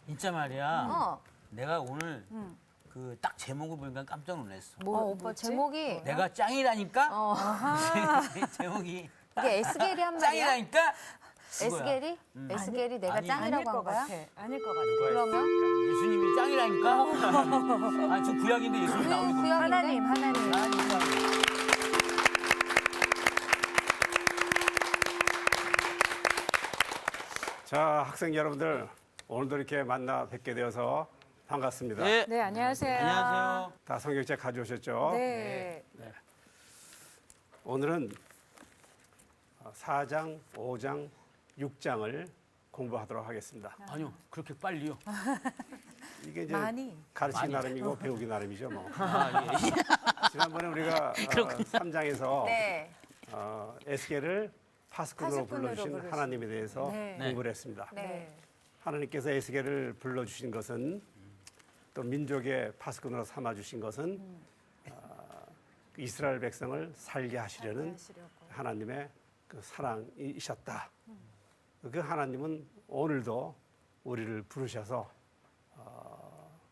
진짜 말이야. 어. 내가 오늘 그 딱 제목을 보니까 깜짝 놀랐어. 오빠 뭐지? 제목이 내가 짱이라니까? 어. 제목이 이게 에스겔이 한 말이야? 짱이라니까? 에스겔이? 에스겔이 내가 아니, 짱이라고 한 거야? 아닐 것 같아. 그러면? 예수님이 짱이라니까? 아니, 저 구약인데 예수님 나오는 거. 구약인데? 하나님. 아니까. 자, 학생 여러분들 오늘도 이렇게 만나 뵙게 되어서 반갑습니다. 네. 네, 안녕하세요. 안녕하세요. 다 성경책 가져오셨죠? 네. 오늘은 4장, 5장, 6장을 공부하도록 하겠습니다. 아니요, 그렇게 빨리요. 이게 이제 많이. 가르치기 많이. 나름이고 배우기 나름이죠, 뭐. 아, 예. 지난번에 우리가 3장에서 네. 에스겔을 파수꾼으로 파수꾼으로 불러주신 부르신. 하나님에 대해서 네. 공부를 했습니다. 네. 하나님께서 에스겔을 불러주신 것은 또 민족의 파수꾼으로 삼아주신 것은 그 이스라엘 백성을 살게 하시려는 하나님의 그 사랑이셨다. 그 하나님은 오늘도 우리를 부르셔서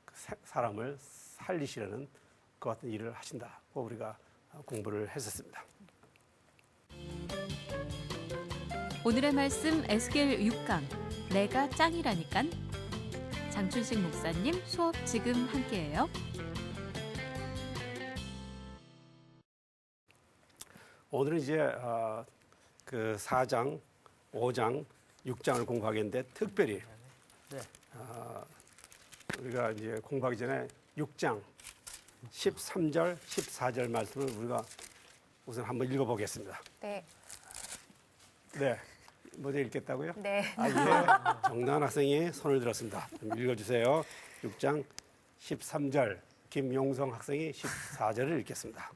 그 사람을 살리시려는 그 같은 일을 하신다고 우리가 공부를 했었습니다. 오늘의 말씀 에스겔 6강 내가 짱이라니깐 장춘식 목사님 수업 지금 함께해요. 오늘은 이제 그 4장, 5장, 6장을 공부하겠는데 특별히 네. 우리가 이제 공부하기 전에 6장 13절, 14절 말씀을 우리가 우선 한번 읽어보겠습니다. 네. 네, 먼저 읽겠다고요? 네. 아, 예. 정다은 학생이 손을 들었습니다. 좀 읽어주세요. 6장 13절, 김용성 학생이 14절을 읽겠습니다.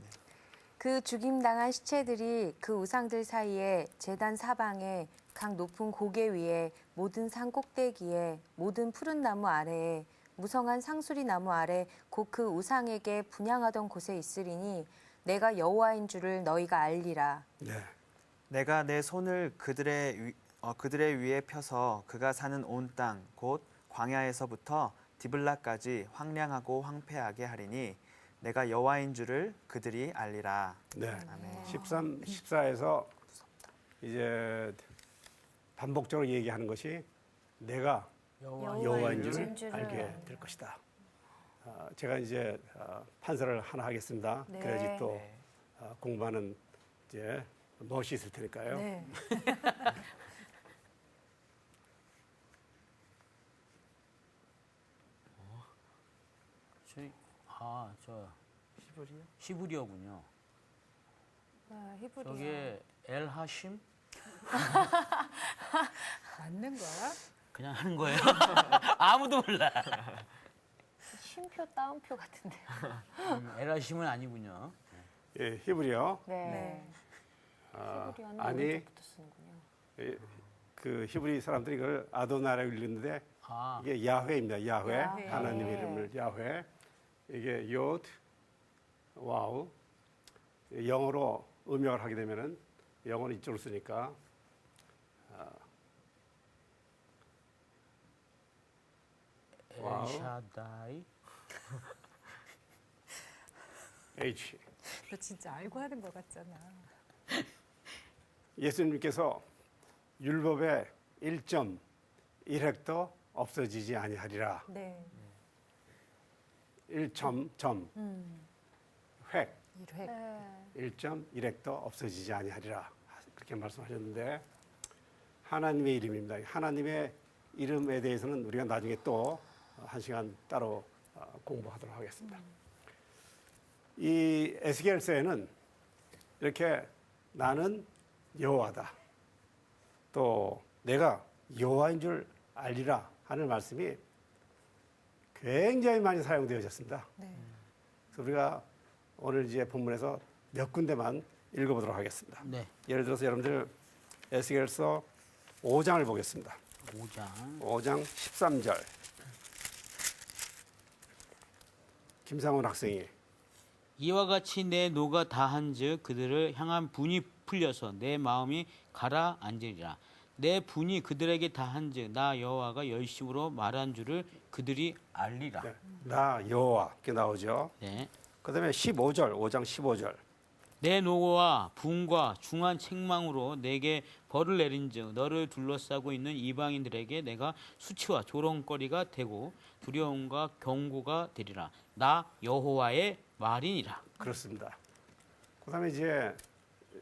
그 죽임당한 시체들이 그 우상들 사이에 제단 사방에 각 높은 고개 위에 모든 산 꼭대기에 모든 푸른 나무 아래에 무성한 상수리 나무 아래 곧 그 우상에게 분향하던 곳에 있으리니 내가 여호와인 줄을 너희가 알리라. 네, 내가 내 손을 그들의 위에 펴서 그가 사는 온 땅 곧 광야에서부터 디블라까지 황량하고 황폐하게 하리니 내가 여호와인 줄을 그들이 알리라. 네. 아멘. 13, 14에서 이제 반복적으로 얘기하는 것이 내가 여호와인 줄을 알게 될 것이다. 제가 이제 판서를 하나 하겠습니다. 네. 그래야지 또 네. 공부하는 이제 멋이 있을 테니까요. 네. 저 히브리요? 히브리어군요. 히브리어. 저게 엘 하심? 맞는 거야? 그냥 하는 거예요. 아무도 몰라. 쉼표 따옴표 같은데. 엘 하심은 아니군요. 예, 히브리어. 네. 히브리어는 아니, 오른쪽부터 쓰는군요. 그 히브리 사람들이 이걸 아도나라고 읽는데 아, 이게 야훼입니다. 야훼. 야훼. 하나님 이름을 야훼. 이게 요드, 와우. 영어로 음역을 하게 되면은 영어는 이쪽으로 쓰니까 와우. 엘샤다이. H. 너 진짜 알고 하는 것 같잖아. 예수님께서 율법의 1.1획도 없어지지 아니하리라. 네. 1점 획 1회. 네. 1.1획도 없어지지 아니하리라. 그렇게 말씀하셨는데 하나님의 이름입니다. 하나님의 이름에 대해서는 우리가 나중에 또 한 시간 따로 공부하도록 하겠습니다. 이 에스겔서에는 이렇게 나는 여호와다. 또 내가 여호와인 줄 알리라 하는 말씀이 굉장히 많이 사용되어졌습니다. 네. 그래서 우리가 오늘 이제 본문에서 몇 군데만 읽어보도록 하겠습니다. 네. 예를 들어서 여러분들 에스겔서 5장을 보겠습니다. 5장. 5장 13절. 김상훈 학생이 이와 같이 내 노가 다한즉 그들을 향한 분이 풀려서 내 마음이 가라앉으리라. 내 분이 그들에게 다한즉 나 여호와가 열심으로 말한 줄을 그들이 알리라. 네. 나 여호와 이렇게 나오죠. 네. 그다음에 15절, 5장 15절. 내 노고와 분과 중한 책망으로 내게 벌을 내린즉 너를 둘러싸고 있는 이방인들에게 내가 수치와 조롱거리가 되고 두려움과 경고가 되리라. 나 여호와의 말이니라. 그렇습니다. 그다음에 이제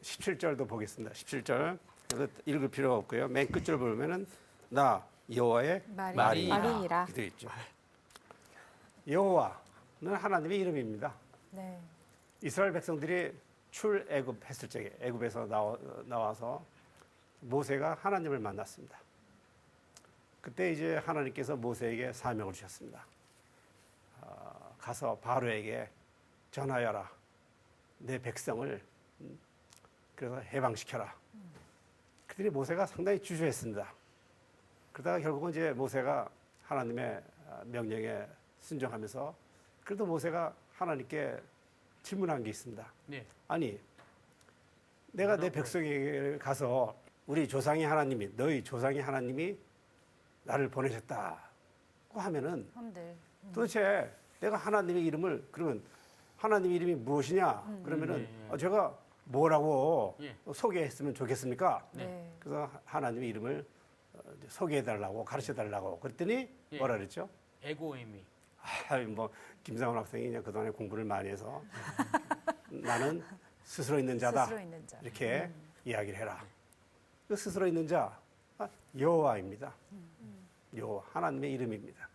17절도 보겠습니다. 17절. 그래서 읽을 필요가 없고요. 맨 끝줄 보면은 나 여호와의 말이니라. 말이니라. 이렇게 되어 있죠. 여호와는 하나님의 이름입니다. 네. 이스라엘 백성들이 출애굽했을 적에 애굽에서 나와서 모세가 하나님을 만났습니다. 그때 이제 하나님께서 모세에게 사명을 주셨습니다. 가서 바로에게 전하여라. 내 백성을 그래서 해방시켜라. 그들이 모세가 상당히 주저했습니다. 그러다가 결국은 이제 모세가 하나님의 명령에 순종하면서 그래도 모세가 하나님께 질문한 게 있습니다. 네. 아니, 내가 내 백성에게 가서 우리 조상의 하나님이 너희 조상의 하나님이 나를 보내셨다고 하면은 한들. 도대체 내가 하나님의 이름을 그러면 하나님 이름이 무엇이냐 그러면은 제가 뭐라고 예. 소개했으면 좋겠습니까? 네. 그래서 하나님의 이름을 이제 소개해달라고 가르쳐달라고 그랬더니 예. 뭐라 그랬죠? 에고에미. 뭐 김상훈 학생이 그냥 그동안에 공부를 많이 해서 나는 스스로 있는 자다 스스로 있는 자. 이렇게 이야기를 해라. 그 스스로 있는 자 여호와입니다. 여호와 하나님의 이름입니다.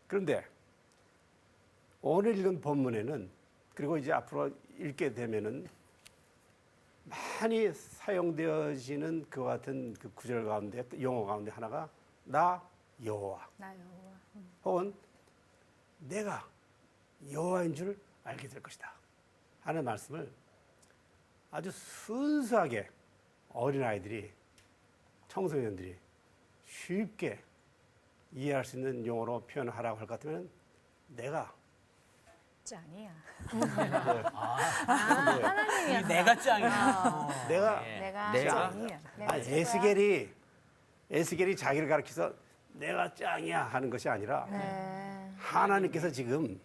그런데 오늘 읽은 본문에는 그리고 이제 앞으로 읽게 되면은 많이 사용되어지는 그 같은 그 구절 가운데 용어 가운데 하나가 나 여호와 나 여호와. 혹은 내가 여호와인 줄 알게 될 것이다 하는 말씀을 아주 순수하게 어린아이들이 청소년들이 쉽게 이해할 수 있는 용어로 표현하라고 할 것 같으면 내가 짱이야. 이 내가 짱이야. 내가 네. 내가 내가 짱이야. 에스겔이 자기를 가리켜서 내가 짱이야 하는 것이 아니라 네. 하나님께서 지금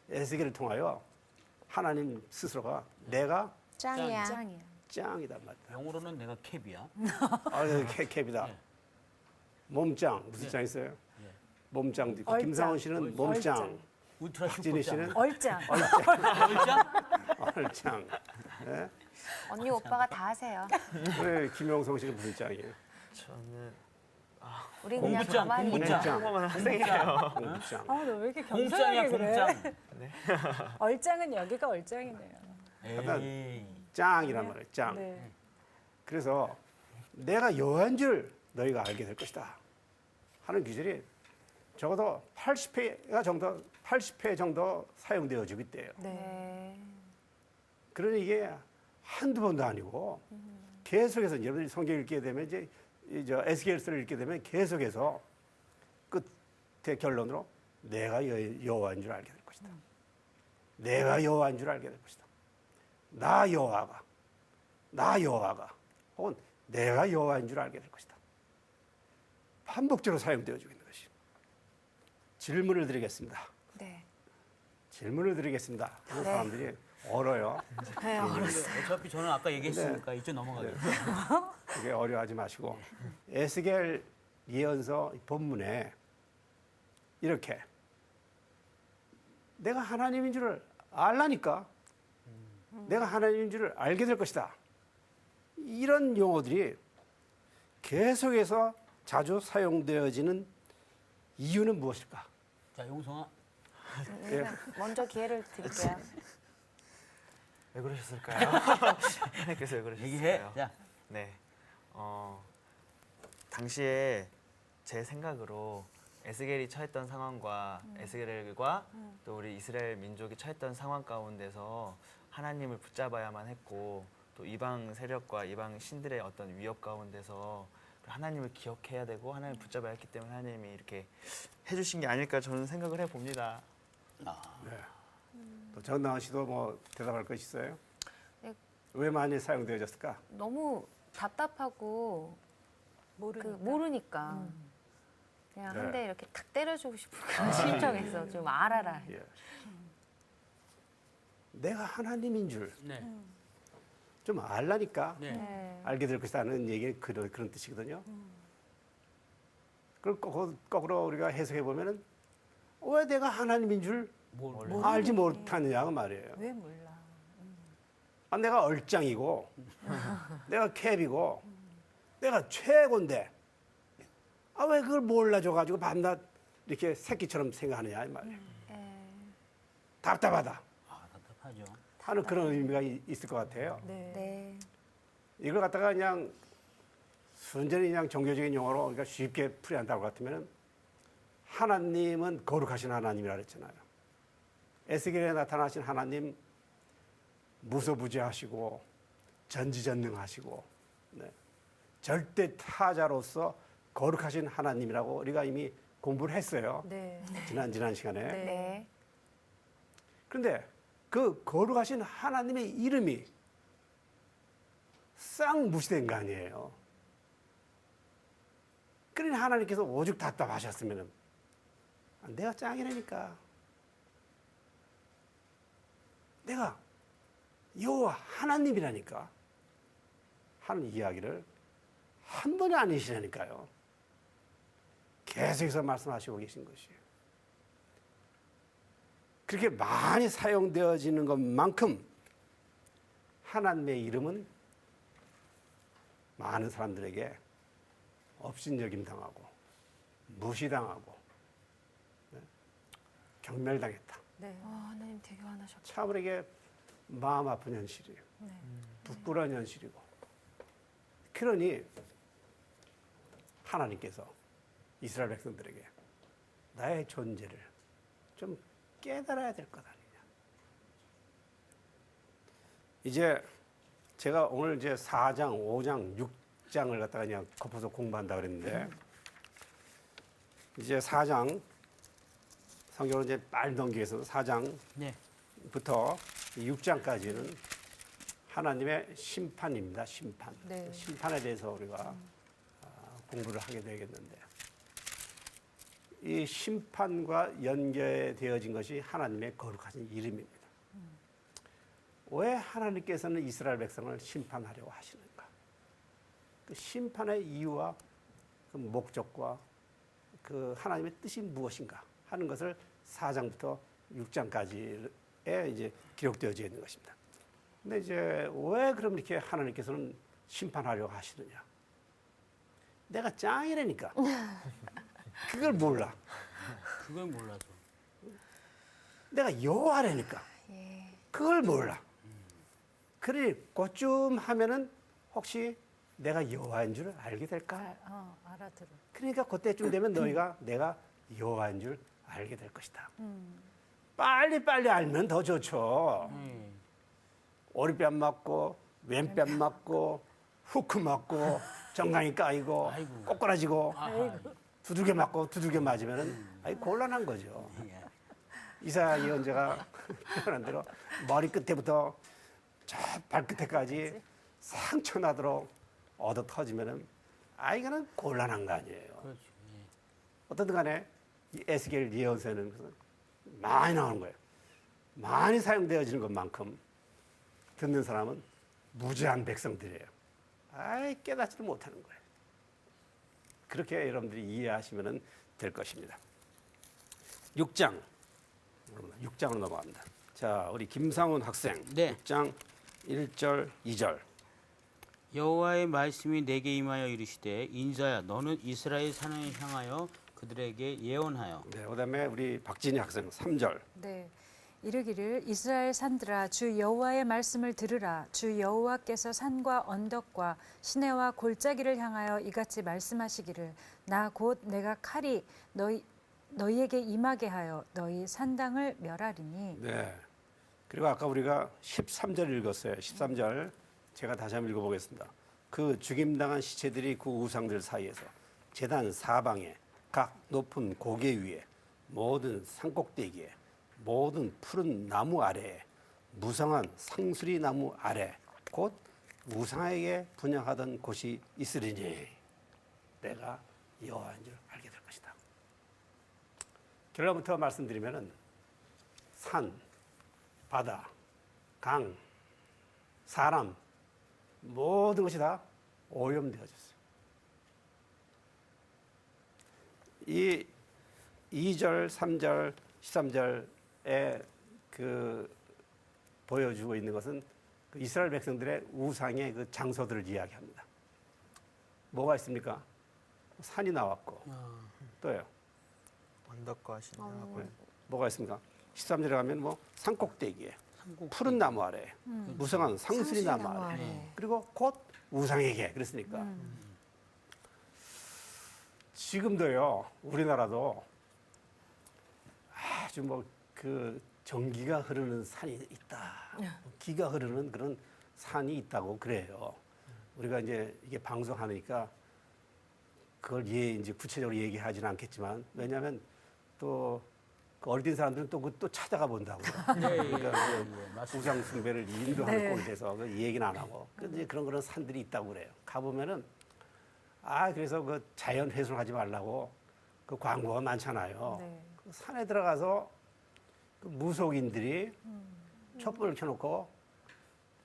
에스겔을 통하여 하나님 스스로가 내가 짱이야. 짱이야. 짱이단 말이다. 영어로는 내가 캡이야. 캡이다. 네. 몸짱 무슨 네. 짱 있어요? 네. 몸짱도 있고 얼짱. 김상훈 씨는 몸짱, 얼짱. 울트라 박진희 슈퍼짱. 씨는 얼짱. 얼짱? 얼짱. 네? 언니 오빠가 다 하세요. 왜 김영성 씨는 무슨 짱이에요? 저는 우리 그냥 공부짱, 가만히 공부짱. 있자. 평범한 학생이에요. 몸짱. 아, 너 왜 이렇게 공짱이야, 겸손하게 그래? 공짱. 얼짱은 여기가 얼짱이네요. 에이. 짱이란 말이에요. 짱. 네. 그래서 내가 여호와인 줄 너희가 알게 될 것이다 하는 구절이 적어도 80회 정도 사용되어지고 있대요. 네. 그러니 이게 한두 번도 아니고 계속해서 여러분들이 성경 읽게 되면 이제 에스겔서를 읽게 되면 계속해서 끝의 결론으로 내가 여호와인 줄 알게 될 것이다. 내가 여호와인 줄 알게 될 것이다. 나 여호와가 혹은 내가 여호와인 줄 알게 될 것이다. 반복적으로 사용되어지고 있는 것이. 질문을 드리겠습니다. 네. 질문을 드리겠습니다. 그 사람들이 얼어요. 네, 어차피 저는 아까 얘기했으니까 이제 넘어가겠습니다. 그게 어려워하지 마시고 에스겔 예언서 본문에 이렇게 내가 하나님인 줄을 알라니까 내가 하나님인 줄을 알게 될 것이다. 이런 용어들이 계속해서 자주 사용되어지는 이유는 무엇일까? 자, 용성아. 먼저 기회를 드릴게요. 왜 그러셨을까요? 하나님께서 왜 그러셨을까요? 얘기해. 자. 네. 당시에 제 생각으로 에스겔이 처했던 상황과 에스겔과 또 우리 이스라엘 민족이 처했던 상황 가운데서 하나님을 붙잡아야만 했고 또 이방 세력과 이방 신들의 어떤 위협 가운데서 하나님을 기억해야 되고 하나님을 붙잡아야 했기 때문에 하나님이 이렇게 해주신 게 아닐까 저는 생각을 해봅니다. 또 정당한 씨도 뭐 대답할 것이 있어요? 네. 왜 많이 사용되어졌을까? 너무 답답하고 모르니까. 모르니까 그냥 네. 한 대 이렇게 탁 때려주고 싶은 그런 심정에서 좀 알아라. 예. 내가 하나님인 줄 좀 네. 알라니까 네. 네. 알게 될 것이라는 얘기 그런 뜻이거든요. 그걸 거꾸로 우리가 해석해 보면은 왜 내가 하나님인 줄 알지 못하느냐가 말이에요. 왜 몰라? 아, 내가 얼짱이고 내가 캡이고 내가 최고인데 아, 왜 그걸 몰라줘가지고 밤낮 이렇게 새끼처럼 생각하느냐 이 말이에요. 답답하다 아, 답답하죠. 하는 그런 의미가 있을 것 같아요. 네. 네. 이걸 갖다가 그냥 순전히 그냥 종교적인 용어로 우리가 쉽게 풀이한다고 같으면 하나님은 거룩하신 하나님이라 그랬잖아요. 에스겔에 나타나신 하나님 무소부지하시고 전지전능하시고 네. 절대 타자로서 거룩하신 하나님이라고 우리가 이미 공부를 했어요. 네. 지난 시간에. 네. 네. 그런데 그 거룩하신 하나님의 이름이 싹 무시된 거 아니에요. 그러니 하나님께서 오죽 답답하셨으면 내가 짱이라니까. 내가 여호와 하나님이라니까 하는 이야기를 한 번이 아니시라니까요. 계속해서 말씀하시고 계신 것이에요. 그렇게 많이 사용되어지는 것만큼 하나님의 이름은 많은 사람들에게 업신여김 당하고 무시당하고 네? 경멸당했다. 네. 하나님 되게 화나셨다. 참 우리에게 마음 아픈 현실이에요. 네. 부끄러운 현실이고. 그러니 하나님께서 이스라엘 백성들에게 나의 존재를 좀 깨달아야 될 것 아니냐. 이제 제가 오늘 이제 4장, 5장, 6장을 갖다가 그냥 kop어서 공부한다 그랬는데 이제 4장 성경을 이제 빨리 넘기기 위해서 4장부터 네. 6장까지는 하나님의 심판입니다. 심판. 네. 심판에 대해서 우리가 공부를 하게 되겠는데 이 심판과 연계되어진 것이 하나님의 거룩하신 이름입니다. 왜 하나님께서는 이스라엘 백성을 심판하려고 하시는가? 그 심판의 이유와 그 목적과 그 하나님의 뜻이 무엇인가 하는 것을 4장부터 6장까지에 이제 기록되어져 있는 것입니다. 근데 이제 왜 그럼 이렇게 하나님께서는 심판하려고 하시느냐? 내가 짱이라니까. 그걸 몰라. 그걸 몰라서. 내가 여호와라니까. 그걸 몰라. 그러니 그쯤 하면은 혹시 내가 여호와인 줄 알게 될까? 알아들어. 그러니까 그때쯤 되면 너희가 내가 여호와인 줄 알게 될 것이다. 빨리 알면 더 좋죠. 오리뺨 맞고 왼뺨 맞고 후크 맞고 정강이 까이고 아이고. 꼬꾸라지고 아하. 두들겨 맞고 두들겨 맞으면은 아이 곤란한 거죠. 이사야 예언자가 표현한 대로 머리 끝에부터 저 발끝에까지 상처 나도록 얻어 터지면은 이거는 곤란한 거 아니에요. 그렇죠. 어떻든 간에 이 에스겔 예언서에는 많이 나오는 거예요. 많이 사용되어지는 것만큼 듣는 사람은 무지한 백성들이에요. 깨닫지도 못하는 거예요. 그렇게 여러분들이 이해하시면 될 것입니다. 6장. 6장으로 넘어갑니다. 자, 우리 김상훈 학생. 네. 6장 1절, 2절. 여호와의 말씀이 내게 임하여 이르시되 인자야 너는 이스라엘 산을 향하여 그들에게 예언하여. 네, 그다음에 우리 박진희 학생 3절. 네. 이르기를 이스라엘 산들아 주 여호와의 말씀을 들으라 주 여호와께서 산과 언덕과 시내와 골짜기를 향하여 이같이 말씀하시기를 나 곧 내가 칼이 너희에게 임하게 하여 너희 산당을 멸하리니. 네. 그리고 아까 우리가 13절 읽었어요. 13절 제가 다시 한번 읽어보겠습니다. 그 죽임당한 시체들이 그 우상들 사이에서 제단 사방에 각 높은 고개 위에 모든 산꼭대기에 모든 푸른 나무 아래에 무성한 상수리 나무 아래 곧 우상에게 분양하던 곳이 있으리니 내가 여호와인 줄 알게 될 것이다. 결론부터 말씀드리면은 산, 바다, 강, 사람 모든 것이 다 오염되어졌어요. 이 2절, 3절, 13절에 그 보여주고 있는 것은 그 이스라엘 백성들의 우상의 그 장소들을 이야기합니다. 뭐가 있습니까? 산이 나왔고 또요. 언덕과 신하고 뭐가 있습니까? 13절에 가면 뭐 산꼭대기에 푸른 나무 아래 무성한 상수리 나무 아래 그리고 곧 우상에게 그랬으니까 지금도요 우리나라도 아주 뭐 그 전기가 흐르는 산이 있다 기가 흐르는 그런 산이 있다고 그래요. 우리가 이제 이게 방송하니까 그걸 이제 구체적으로 얘기하지는 않겠지만 왜냐하면 또 그 어린 사람들은 또 찾아가 본다고. 그러니까 그 우상 숭배를 인도하는 꼴이 돼서 그 얘기는 안 하고. 근데 그런 산들이 있다고 그래요. 가보면은 그래서 그 자연 훼손하지 말라고 그 광고가 많잖아요. 네. 그 산에 들어가서 그 무속인들이 촛불을 켜놓고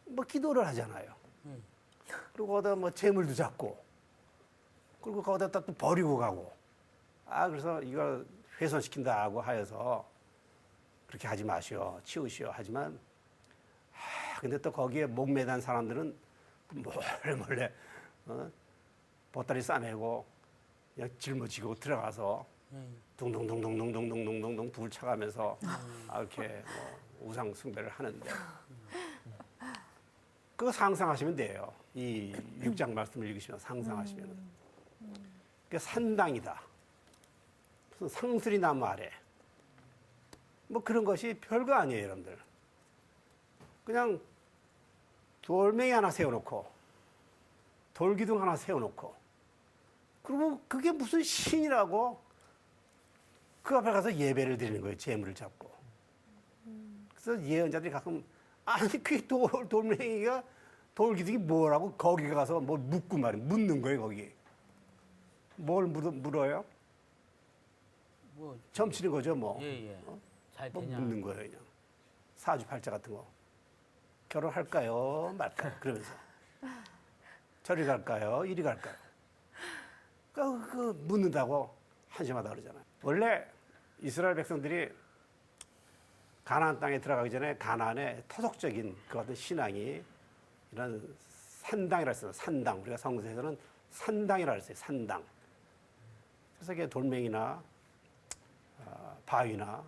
뭐 기도를 하잖아요. 그리고 거기다 뭐 재물도 잡고 그리고 거기다 또 버리고 가고. 그래서 이걸 훼손시킨다고 하여서 그렇게 하지 마시오, 치우시오 하지만 근데 또 거기에 목매단 사람들은 몰래 보따리 싸매고 그냥 짊어지고 들어가서 둥둥둥둥둥둥둥둥둥 불 쳐가면서 이렇게 뭐 우상 숭배를 하는데 그거 상상하시면 돼요. 이 6장 말씀을 읽으시면 상상하시면 그 산당이다. 무슨 상수리 나무 아래 뭐 그런 것이 별거 아니에요, 여러분들. 그냥 돌멩이 하나 세워놓고 돌기둥 하나 세워놓고 그리고 그게 무슨 신이라고 그 앞에 가서 예배를 드리는 거예요, 재물을 잡고. 그래서 예언자들이 가끔 그게 돌멩이가 돌기둥이 뭐라고 거기 가서 뭘 묻고 말이에요. 묻는 거예요, 거기. 뭘 물어요? 뭐 점치는 거죠, 뭐. 잘 뭐 되냐? 묻는 거예요, 그냥. 사주팔자 같은 거. 결혼할까요? 말까요? 그러면서. 저리 갈까요? 이리 갈까요? 그 묻는다고 한심하다 그러잖아요. 원래 이스라엘 백성들이 가나안 땅에 들어가기 전에 가나안의 토속적인 그 같은 신앙이 이런 산당이라 했어요. 산당. 우리가 성서에서는 산당이라 했어요. 산당. 그래서 이게 돌멩이나 바위나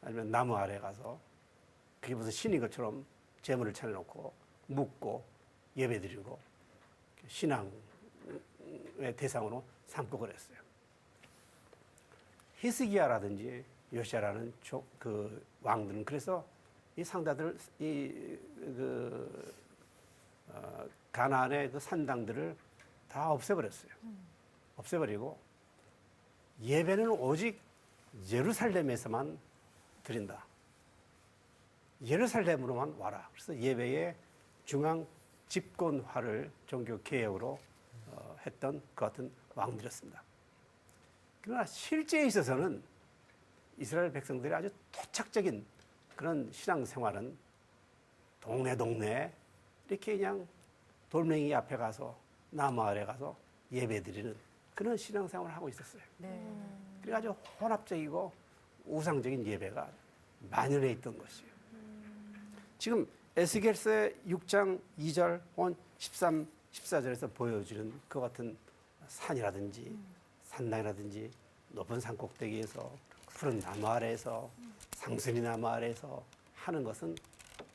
아니면 나무 아래 가서 그게 무슨 신인 것처럼 재물을 차려놓고 묻고 예배드리고 신앙의 대상으로 삼고 그랬어요. 히스기야라든지 요시야라는 그 왕들은 그래서 이 상다들 가나안의 그 산당들을 다 없애버렸어요. 없애버리고 예배는 오직 예루살렘에서만 드린다. 예루살렘으로만 와라. 그래서 예배의 중앙 집권화를 종교 개혁으로 했던 그 같은 왕들이었습니다. 그러나 실제에 있어서는 이스라엘 백성들이 아주 토착적인 그런 신앙생활은 동네 이렇게 그냥 돌멩이 앞에 가서 나무 아래 가서 예배드리는 그런 신앙생활을 하고 있었어요. 그래가지고 혼합적이고 우상적인 예배가 만연해 있던 것이에요. 지금 에스겔서의 6장 2절, 13, 14절에서 보여주는 그 같은 산이라든지 산당이라든지 높은 산 꼭대기에서 푸른 나무 아래에서 상수리 나무 아래에서 하는 것은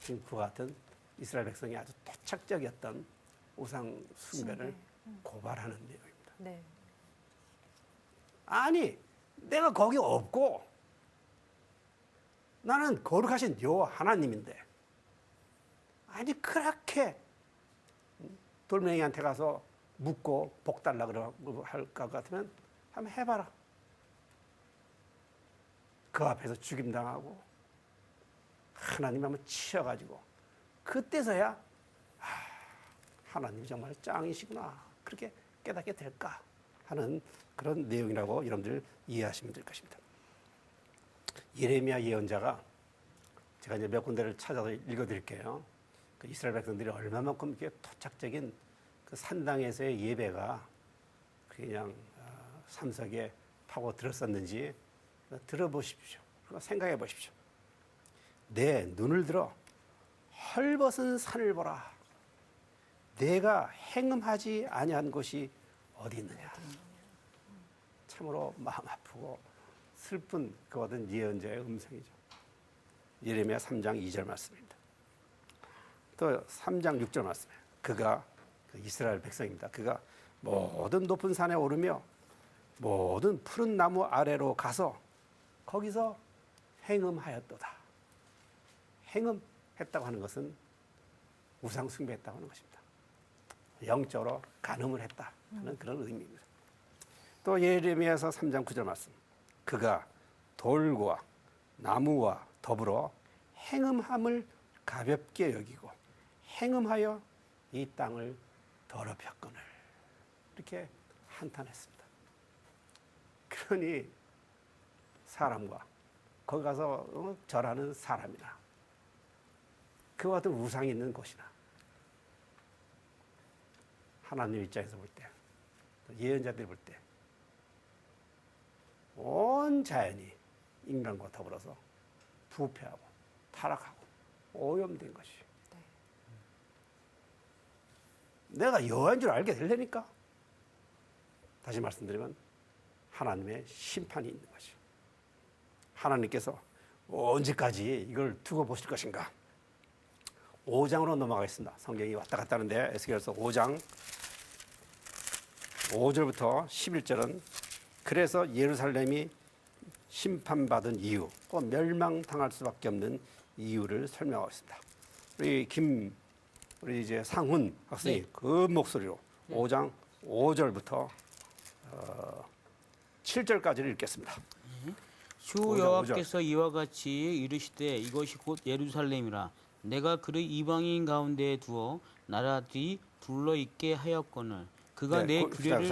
지금 그 같은 이스라엘 백성이 아주 토착적이었던 우상 숭배를 고발하는 내용입니다. 네. 아니, 내가 거기 없고 나는 거룩하신 여호와 하나님인데 아니 그렇게 돌멩이한테 가서 묻고 복 달라 그러고 할 것 같으면 한번 해봐라. 그 앞에서 죽임당하고 하나님 한번 치여가지고 그때서야 하나님이 정말 짱이시구나. 그렇게 깨닫게 될까 하는 그런 내용이라고 여러분들 이해하시면 될 것입니다. 예레미야 예언자가 제가 이제 몇 군데를 찾아서 읽어드릴게요. 그 이스라엘 백성들이 얼마만큼 이렇게 토착적인 그 산당에서의 예배가 그냥 삼석에 파고 들었었는지 들어보십시오. 그리고 생각해 보십시오. 내 눈을 들어 헐벗은 산을 보라. 내가 행음하지 아니한 곳이 어디 있느냐. 참으로 마음 아프고 슬픈 그 어떤 예언자의 음성이죠. 예레미야 3장 2절 말씀입니다. 또 3장 6절 말씀이에요. 그가 그 이스라엘 백성입니다. 그가 모든 높은 산에 오르며 모든 푸른 나무 아래로 가서 거기서 행음하였도다. 행음했다고 하는 것은 우상 숭배했다고 하는 것입니다. 영적으로 간음을 했다 하는 그런 의미입니다. 또 예레미야서 3장 9절 말씀. 그가 돌과 나무와 더불어 행음함을 가볍게 여기고 행음하여 이 땅을 더럽혔거늘. 이렇게 한탄했습니다. 그러니 사람과 거기 가서 절하는 사람이나 그와 같은 우상이 있는 곳이나 하나님 입장에서 볼 때, 예언자들이 볼 때 온 자연이 인간과 더불어서 부패하고 타락하고 오염된 것이. 내가 여호와인 줄 알게 되려니까 다시 말씀드리면 하나님의 심판이 있는 것이. 하나님께서 언제까지 이걸 두고 보실 것인가. 5장으로 넘어가겠습니다. 성경이 왔다 갔다 하는데 에스겔서 5장 5절부터 11절은 그래서 예루살렘이 심판받은 이유, 또 멸망당할 수밖에 없는 이유를 설명하고 있습니다. 우리 이제 상훈 학생이 그 목소리로 5장 5절부터 7절까지를 읽겠습니다. 주 여호와께서 이와 같이 이르시되 이것이 곧 예루살렘이라 내가 그를 이방인 가운데에 두어 나라들이 둘러있게 하였거늘 그가 내 규례를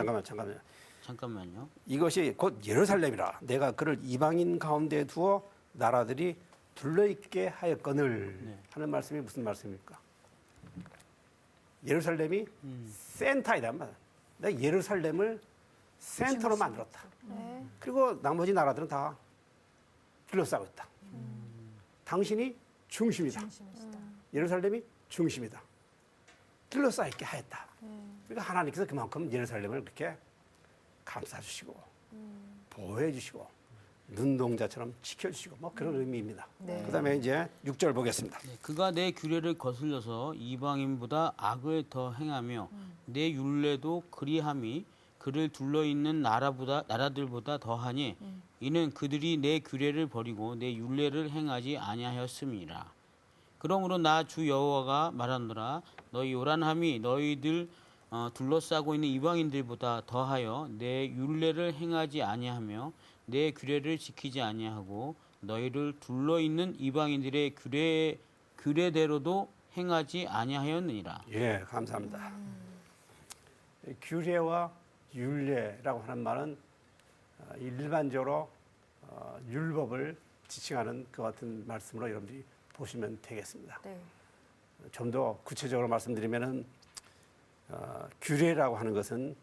잠깐만요. 이것이 곧 예루살렘이라 내가 그를 이방인 가운데에 두어 나라들이 둘러있게 하였거늘 하는 말씀이 무슨 말씀입니까? 예루살렘이 센터이란 말이야. 내가 예루살렘을 센터로 만들었다. 그리고 나머지 나라들은 다 둘러싸고 있다. 당신이 중심이다. 예루살렘이 중심이다. 둘러싸있게 하였다. 그러니까 하나님께서 그만큼 예루살렘을 그렇게 감싸주시고 보호해주시고 눈동자처럼 지켜주시고 뭐 그런 의미입니다. 그다음에 이제 6절 보겠습니다. 그가 내 규례를 거슬려서 이방인보다 악을 더 행하며 내 율례도 그리함이 그를 둘러있는 나라들보다 더하니 이는 그들이 내 규례를 버리고 내 율례를 행하지 아니하였음이라. 그러므로 나 주 여호와가 말하노라 너희 요란함이 너희들 둘러싸고 있는 이방인들보다 더하여 내 율례를 행하지 아니하며 내 규례를 지키지 아니하고 너희를 둘러있는 이방인들의 규례대로도 행하지 아니하였느니라. 예, 감사합니다. 규례와 율례라고 하는 말은 일반적으로 율법을 지칭하는 그 같은 말씀으로 여러분들이 보시면 되겠습니다. 좀 더 구체적으로 말씀드리면은 규례라고 하는 것은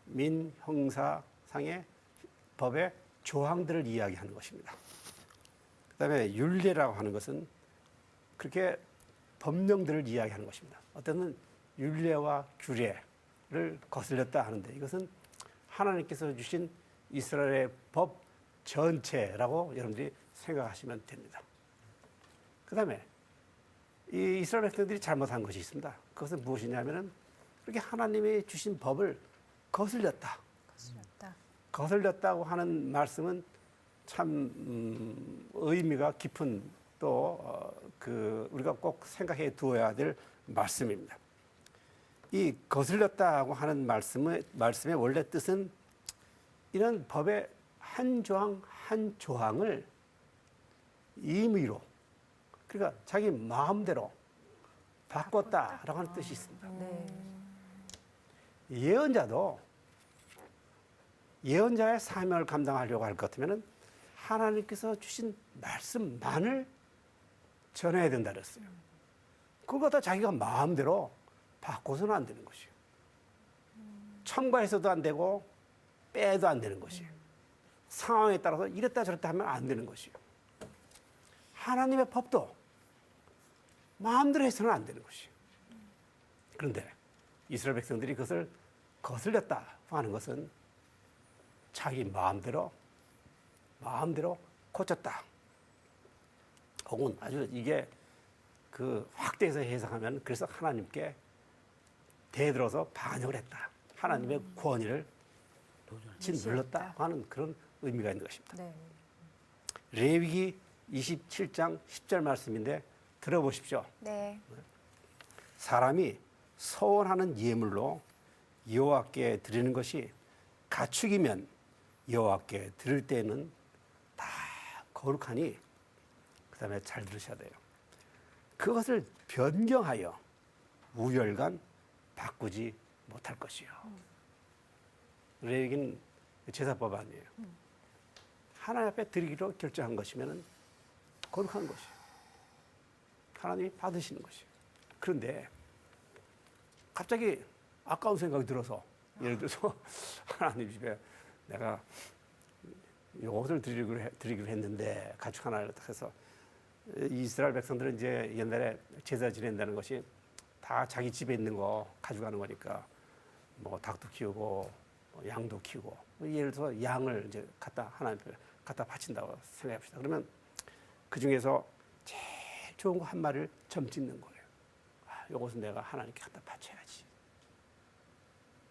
민형사상의 법의 조항들을 이야기하는 것입니다. 그다음에 율례라고 하는 것은 그렇게 법령들을 이야기하는 것입니다. 어떤 때는 율례와 규례를 거슬렸다 하는데 이것은 하나님께서 주신 이스라엘의 법 전체라고 여러분들이 생각하시면 됩니다. 그다음에 이 이스라엘 백성들이 잘못한 것이 있습니다. 그것은 무엇이냐면은 그렇게 하나님이 주신 법을 거슬렸다. 거슬렸다고 하는 말씀은 참 의미가 깊은 또 우리가 꼭 생각해 두어야 될 말씀입니다. 이 거슬렸다고 하는 말씀의 원래 뜻은 이런 법의 한 조항 한 조항을 임의로 그러니까 자기 마음대로 바꿨다라고 하는 뜻이 있습니다. 예언자도 예언자의 사명을 감당하려고 할 것 같으면 하나님께서 주신 말씀만을 전해야 된다 그랬어요. 그걸 갖다 자기가 마음대로 바꿔서는 안 되는 것이에요. 첨가해서도 안 되고 빼도 안 되는 것이에요. 상황에 따라서 이랬다 저랬다 하면 안 되는 것이에요. 하나님의 법도 마음대로 해서는 안 되는 것이에요. 그런데 이스라엘 백성들이 그것을 거슬렸다 하는 것은 자기 마음대로 고쳤다. 혹은 아주 이게 그 확대해서 해석하면 그래서 하나님께 대들어서 반역을 했다. 하나님의 권위를 짓눌렀다 하는 그런 의미가 있는 것입니다. 네. 레위기 27장 10절 말씀인데 들어보십시오. 네. 사람이 서원하는 예물로 여호와께 드리는 것이 가축이면 여호와께 드릴 때는 다 거룩하니 그다음에 잘 들으셔야 돼요. 그것을 변경하여 우열간 바꾸지 못할 것이요. 레위기는 제사법 아니에요. 하나님 앞에 드리기로 결정한 것이면 거룩한 것이에요. 하나님이 받으시는 것이에요. 그런데 갑자기 아까운 생각이 들어서 예를 들어서 하나님 집에 내가 이것을 드리기로 했는데 가축 하나를 해서 이스라엘 백성들은 이제 옛날에 제사 지낸다는 것이 다 자기 집에 있는 거 가져가는 거니까 뭐 닭도 키우고 뭐 양도 키우고 예를 들어서 양을 이제 하나님 앞에 갖다 바친다고 생각합시다. 그러면 그 중에서 제일 좋은 거 한 마리를 점 찍는 거예요. 이것은 내가 하나님께 갖다 바쳐야지.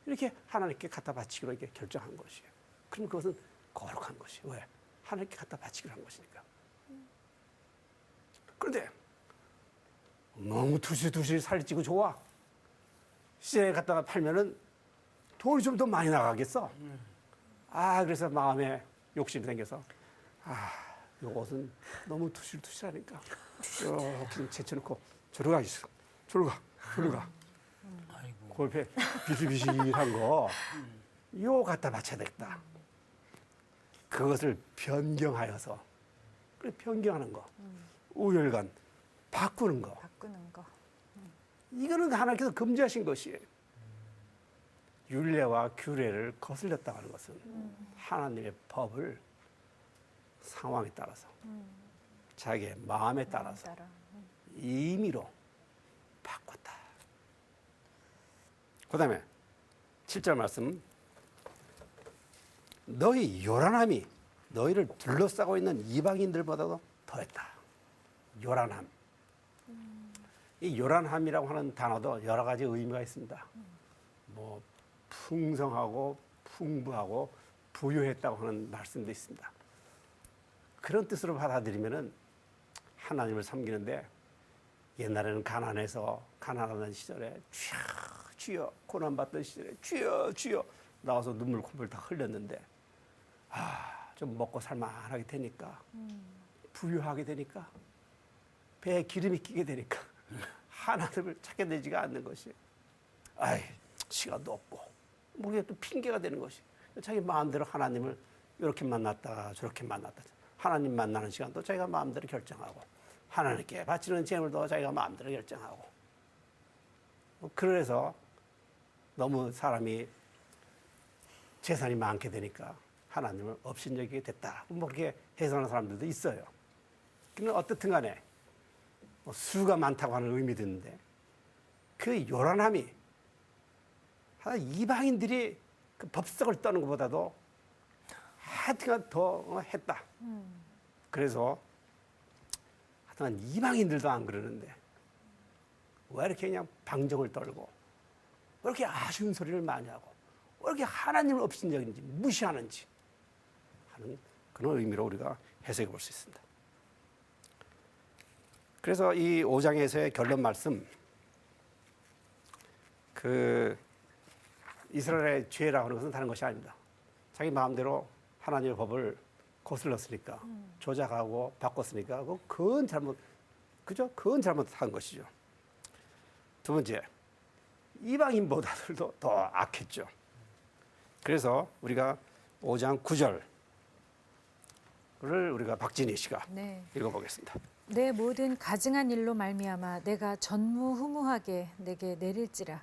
이렇게 하나님께 갖다 바치기로 이렇게 결정한 것이에요. 그럼 그것은 거룩한 것이에요. 왜? 하나님께 갖다 바치기로 한 것이니까. 그런데 너무 두실두실 살찌고 좋아. 시장에 갖다가 팔면은 돈이 좀 더 많이 나가겠어. 그래서 마음에 욕심이 생겨서 요것은 너무 두실두실하니까 이렇게 제쳐놓고 저리 가 있어. 저리 가. 그 옆에 비실비실한 거 요 갖다 바쳐야 되겠다. 그것을 변경하여서 그래 변경하는 거 우열간 바꾸는 거 이거는 하나님께서 금지하신 것이에요. 율례와 규례를 거슬렸다고 하는 것은 하나님의 법을 상황에 따라서 자기의 마음에 따라서 임의로 바꿨다. 그 다음에 7절 말씀 너희 요란함이 너희를 둘러싸고 있는 이방인들보다도 더했다. 요란함. 이 요란함이라고 하는 단어도 여러 가지 의미가 있습니다. 뭐 풍성하고 풍부하고 부유했다고 하는 말씀도 있습니다. 그런 뜻으로 받아들이면은 하나님을 섬기는데 옛날에는 가난하던 시절에 주여 고난받던 시절에 주여 나와서 눈물 콧물 다 흘렸는데 좀 먹고 살만하게 되니까 부유하게 되니까 배에 기름이 끼게 되니까 하나님을 찾게 되지가 않는 것이 시간도 없고 뭐 이게 또 핑계가 되는 것이 자기 마음대로 하나님을 이렇게 만났다 저렇게 만났다 하나님 만나는 시간도 자기가 마음대로 결정하고 하나님께 바치는 제물도 자기가 마음대로 결정하고 그래서 너무 사람이 재산이 많게 되니까 하나님을 업신여기게 됐다. 뭐 그렇게 해석하는 사람들도 있어요. 근데 어떻든 간에 수가 많다고 하는 의미도 있는데 그 요란함이 이방인들이 그 법석을 떠는 것보다도 하여튼간 더 했다. 그래서 하여튼 이방인들도 안 그러는데 왜 이렇게 그냥 방정을 떨고 왜 이렇게 아쉬운 소리를 많이 하고 왜 이렇게 하나님을 업신여기는지 무시하는지 하는 그런 의미로 우리가 해석해 볼 수 있습니다. 그래서 이 5장에서의 결론 말씀 그 이스라엘의 죄라고 하는 것은 다른 것이 아닙니다. 자기 마음대로 하나님의 법을 거슬렀으니까 조작하고 바꿨으니까 그건 잘못한 것이죠. 두 번째 이방인보다도 더 악했죠. 그래서 우리가 5장 9절을 우리가 박진희 씨가 네. 읽어보겠습니다. 내 모든 가증한 일로 말미암아 내가 전무후무하게 내게 내릴지라.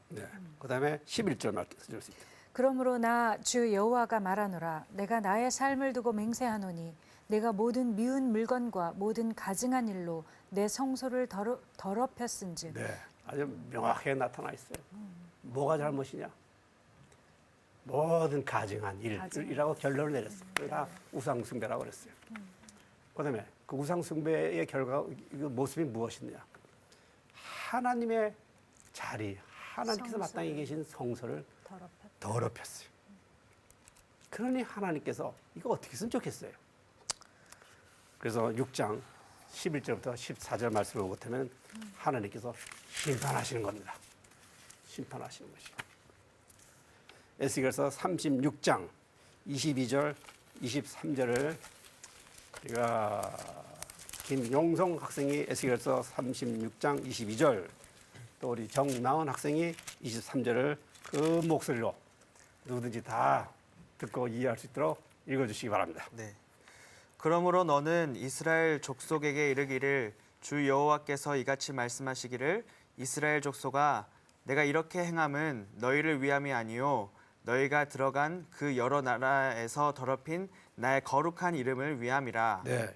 네. 그다음에 11절 말씀 주십니다. 그러므로 나 주 여호와가 말하노라 내가 나의 삶을 두고 맹세하노니 내가 모든 미운 물건과 모든 가증한 일로 내 성소를 더럽혔은즉 네, 아주 명확하게 나타나 있어요. 뭐가 잘못이냐? 모든 가증한 일이라고 결론을 내렸어요. 그게 다 우상 숭배라고 그랬어요. 그다음에 그 우상 숭배의 결과 그 모습이 무엇이냐? 하나님의 자리, 하나님께서 마땅히 계신 성소를 더럽혔어요. 그러니 하나님께서 이거 어떻게 했으면 좋겠어요. 그래서 6장 11절부터 14절 말씀을 보면 하나님께서 심판하시는 겁니다. 심판하시는 것이요. 에스겔서 36장 22절 23절을 우리가 김용성 학생이 에스겔서 36장 22절 또 우리 정나은 학생이 23절을 그 목소리로 누구든지 다 듣고 이해할 수 있도록 읽어주시기 바랍니다. 네. 그러므로 너는 이스라엘 족속에게 이르기를 주 여호와께서 이같이 말씀하시기를 이스라엘 족속아 내가 이렇게 행함은 너희를 위함이 아니요 너희가 들어간 그 여러 나라에서 더럽힌 나의 거룩한 이름을 위함이라. 네,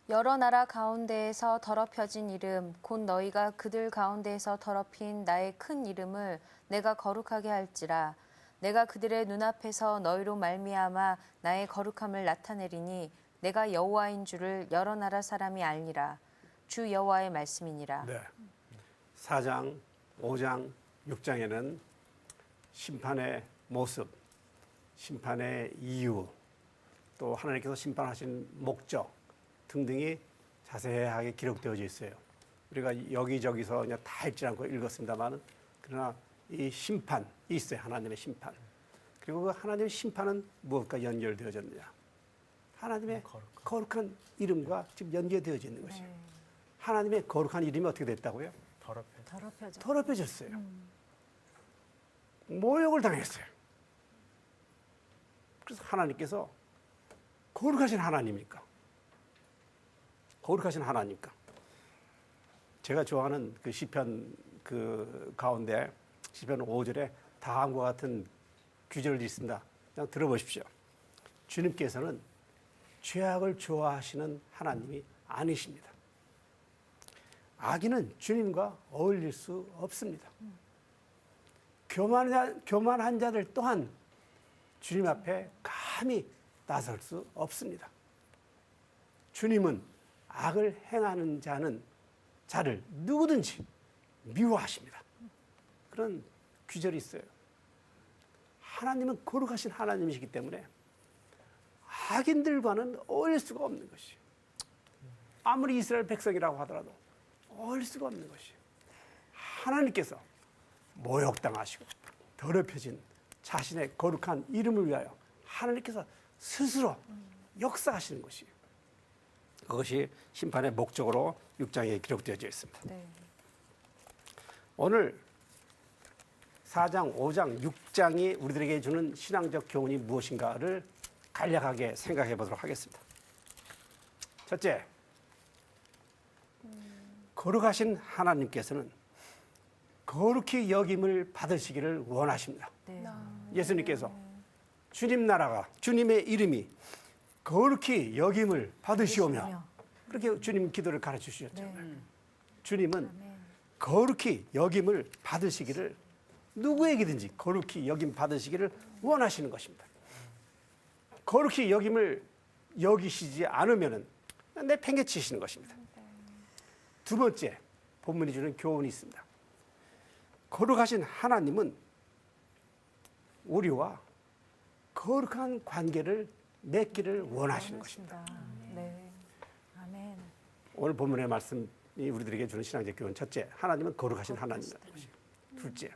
여러 나라 가운데에서 더럽혀진 이름 곧 너희가 그들 가운데에서 더럽힌 나의 큰 이름을 내가 거룩하게 할지라. 내가 그들의 눈앞에서 너희로 말미암아 나의 거룩함을 나타내리니 내가 여호와인 줄을 여러 나라 사람이 알리라. 주 여호와의 말씀이니라. 네. 4장, 5장, 6장에는 심판의 모습, 심판의 이유, 또 하나님께서 심판하신 목적 등등이 자세하게 기록되어져 있어요. 우리가 여기저기서 그냥 다 읽지 않고 읽었습니다만, 그러나 이 심판이 있어요. 하나님의 심판. 그리고 그 하나님의 심판은 무엇과 연결되어졌느냐? 하나님의 거룩한 이름과 지금 연결되어져 있는 것이에요. 하나님의 거룩한 이름이 어떻게 됐다고요? 더럽혀졌어요. 모욕을 당했어요. 그래서 하나님께서 거룩하신 하나님이니까. 거룩하신 하나님이니까. 제가 좋아하는 그 시편 그 가운데 시편 5절에 다음과 같은 규절이 있습니다. 그냥 들어보십시오. 주님께서는 죄악을 좋아하시는 하나님이 아니십니다. 악인은 주님과 어울릴 수 없습니다. 교만한 자들 또한 주님 앞에 감히 나설 수 없습니다. 주님은 악을 행하는 자를 누구든지 미워하십니다. 그런 규절이 있어요. 하나님은 거룩하신 하나님이시기 때문에 악인들과는 어울릴 수가 없는 것이에요. 아무리 이스라엘 백성이라고 하더라도 어울릴 수가 없는 것이에요. 하나님께서 모욕당하시고 더럽혀진 자신의 거룩한 이름을 위하여 하나님께서 스스로 역사하시는 것이에요. 그것이 심판의 목적으로 6장에 기록되어져 있습니다. 네. 오늘 4장, 5장, 6장이 우리들에게 주는 신앙적 교훈이 무엇인가를 간략하게 생각해 보도록 하겠습니다. 첫째, 거룩하신 하나님께서는 거룩히 여김을 받으시기를 원하십니다. 네. 예수님께서 주님 나라가, 주님의 이름이 거룩히 여김을 받으시오며 그렇게 주님 기도를 가르쳐 주셨죠. 네. 주님은 거룩히 여김을 받으시기를 누구에게든지 거룩히 여김 받으시기를 원하시는 것입니다. 거룩히 여김을 여기시지 않으면은 내팽개치시는 것입니다. 두 번째, 본문이 주는 교훈이 있습니다. 거룩하신 하나님은 우리와 거룩한 관계를 맺기를 원하시는 것입니다. 네. 아멘. 오늘 본문의 말씀이 우리들에게 주는 신앙적 교훈. 첫째, 하나님은 거룩하신 하나님이라는 것이고. 둘째,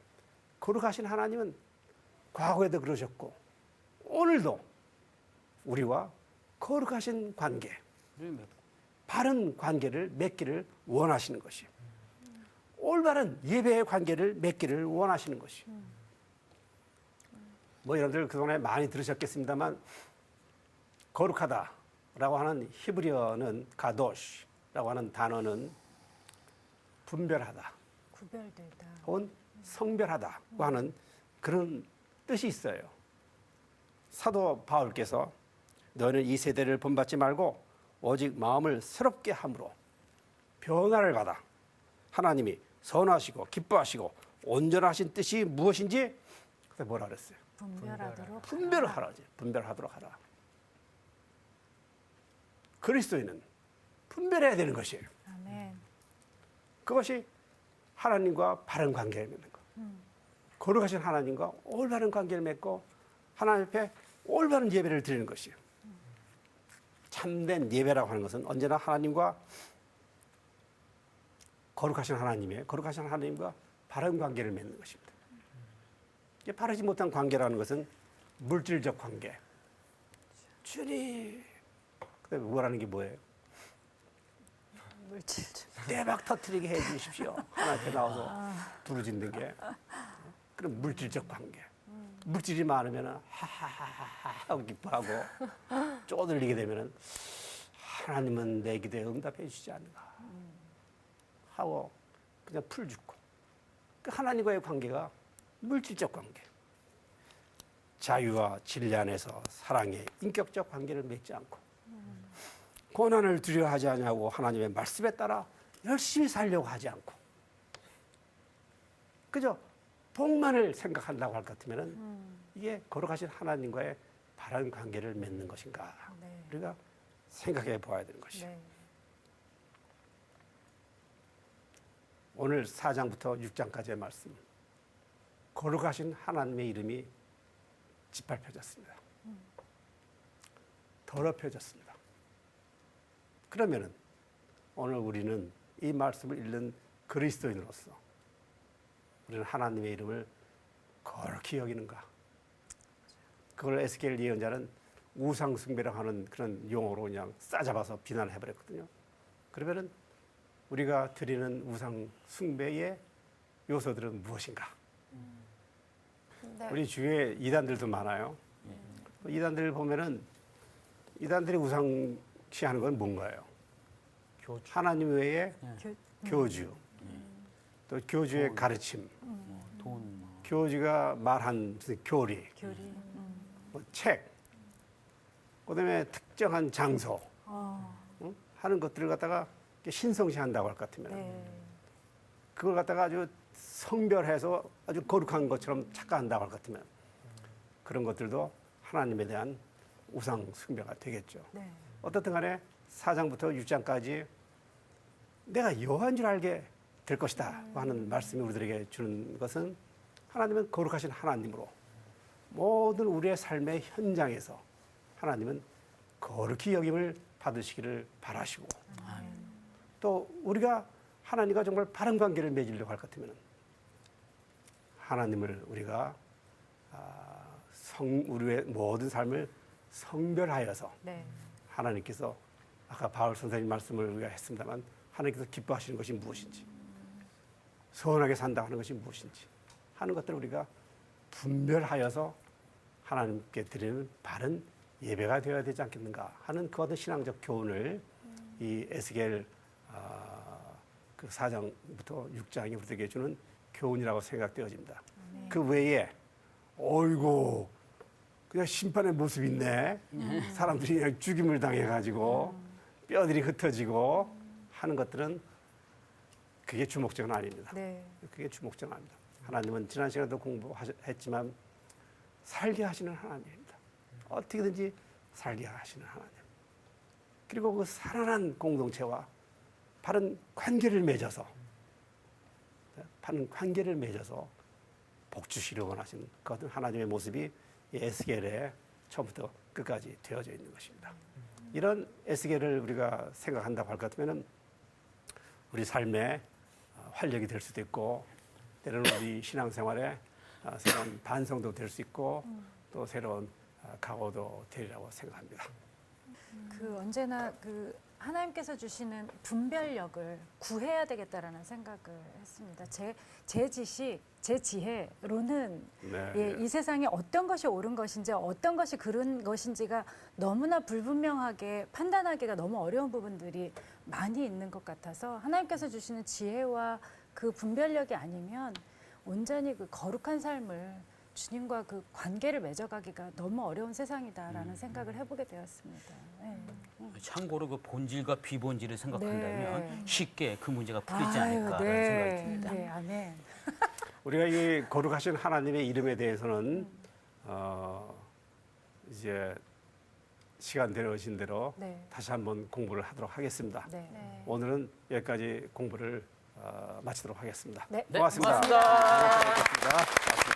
거룩하신 하나님은 과거에도 그러셨고 오늘도 우리와 거룩하신 관계, 바른 관계를 맺기를 원하시는 것이에요. 올바른 예배의 관계를 맺기를 원하시는 것이요. 뭐 여러분들 그동안에 많이 들으셨겠습니다만 거룩하다라고 하는 히브리어는 가도시라고 하는 단어는 분별하다 구별되다. 혹은 성별하다고 하는 그런 뜻이 있어요. 사도 바울께서 너는 이 세대를 본받지 말고 오직 마음을 새롭게 함으로 변화를 받아 하나님이 선하시고 기뻐하시고 온전하신 뜻이 무엇인지 그때 뭐라 그랬어요? 분별하도록 분별을 하라지. 분별하도록 하라. 그리스도인은 분별해야 되는 것이에요. 아멘. 그것이 하나님과 바른 관계를 맺는 것. 거룩하신 하나님과 올바른 관계를 맺고 하나님 앞에 올바른 예배를 드리는 것이에요. 참된 예배라고 하는 것은 언제나 하나님과 거룩하신 하나님과 바른 관계를 맺는 것입니다. 바르지 못한 관계라는 것은 물질적 관계. 주님, 그다음에 뭐라는 게 뭐예요? 물질. 대박 터뜨리게 해주십시오. 하나님 앞에 나와서 부르짖는 게. 그럼 물질적 관계. 물질이 많으면 하하하하 하고 기뻐하고 쪼들리게 되면 하나님은 내 기도에 응답해 주시지 않는가 하고 그냥 풀 죽고 그 하나님과의 관계가 물질적 관계. 자유와 진리 안에서 사랑의 인격적 관계를 맺지 않고 고난을 두려워하지 않냐고 하나님의 말씀에 따라 열심히 살려고 하지 않고 그저 복만을 생각한다고 할 것 같으면 이게 거룩하신 하나님과의 바른 관계를 맺는 것인가 네. 우리가 생각해 보아야 되는 것이죠. 네. 오늘 4장부터 6장까지의 말씀 거룩하신 하나님의 이름이 짓밟혀졌습니다. 더럽혀졌습니다. 그러면은 오늘 우리는 이 말씀을 읽는 그리스도인으로서 우리는 하나님의 이름을 거룩히 여기는가? 그걸 에스겔 예언자는 우상 숭배라고 하는 그런 용어로 그냥 싸잡아서 비난해 버렸거든요. 그러면은 우리가 드리는 우상 숭배의 요소들은 무엇인가? 네. 우리 주위에 이단들도 많아요. 이단들 보면은 이단들이 우상시하는 건 뭔가요? 교주. 하나님 외에 교- 교주, 또 교주의 가르침, 돈. 교주가 말한 무슨 교리, 교리. 뭐 책, 그다음에 특정한 장소 응? 하는 것들을 갖다가 이렇게 신성시한다고 할 것 같으면 네. 그걸 갖다가 아주 성별해서 아주 거룩한 것처럼 착각한다고 할 것 같으면 그런 것들도 하나님에 대한 우상 숭배가 되겠죠. 네. 어떻든 간에 4장부터 6장까지 내가 여호와인 줄 알게 될 것이다 하는 말씀이 우리들에게 주는 것은 하나님은 거룩하신 하나님으로 모든 우리의 삶의 현장에서 하나님은 거룩히 여김을 받으시기를 바라시고 또 우리가 하나님과 정말 바른 관계를 맺으려고 할 것 같으면 하나님을 우리가 우리의 모든 삶을 성별하여서 네. 하나님께서 아까 바울 선생님 말씀을 우리가 했습니다만 하나님께서 기뻐하시는 것이 무엇인지 선하게 산다 하는 것이 무엇인지 하는 것들을 우리가 분별하여서 하나님께 드리는 바른 예배가 되어야 되지 않겠는가 하는 그 어떤 신앙적 교훈을 이 에스겔 그 4장부터 6장이 우리에게 주는 교훈이라고 생각되어집니다. 그 외에 어이고 그냥 심판의 모습이 있네. 사람들이 그냥 죽임을 당해가지고 뼈들이 흩어지고 하는 것들은 그게 주목적은 아닙니다. 네. 그게 주목적은 아닙니다. 하나님은 지난 시간에도 공부했지만 살게 하시는 하나님입니다. 어떻게든지 살게 하시는 하나님. 그리고 그 살아난 공동체와 바른 관계를 맺어서 복 주시려 원하시는 그 어떤 하나님의 모습이 이 에스겔에 처음부터 끝까지 되어져 있는 것입니다. 이런 에스겔을 우리가 생각한다고 할 것 같으면 우리 삶에 활력이 될 수도 있고 때로는 우리 신앙생활에 새로운 반성도 될 수 있고 또 새로운 각오도 되리라고 생각합니다. 그 언제나 그 하나님께서 주시는 분별력을 구해야 되겠다라는 생각을 했습니다. 제 지식, 제 지혜로는 네. 예, 이 세상에 어떤 것이 옳은 것인지 어떤 것이 그른 것인지가 너무나 불분명하게 판단하기가 너무 어려운 부분들이 많이 있는 것 같아서 하나님께서 주시는 지혜와 그 분별력이 아니면 온전히 그 거룩한 삶을 주님과 그 관계를 맺어가기가 너무 어려운 세상이다라는 생각을 해보게 되었습니다. 네. 참고로 그 본질과 비본질을 생각한다면 네. 쉽게 그 문제가 풀리지 아유, 않을까라는 생각이 듭니다. 네, 아멘. 우리가 이 거룩하신 하나님의 이름에 대해서는 이제 시간 되어진 대로 네. 다시 한번 공부를 하도록 하겠습니다. 네. 오늘은 여기까지 공부를 마치도록 하겠습니다. 네. 네, 고맙습니다. 고맙습니다. 고맙습니다.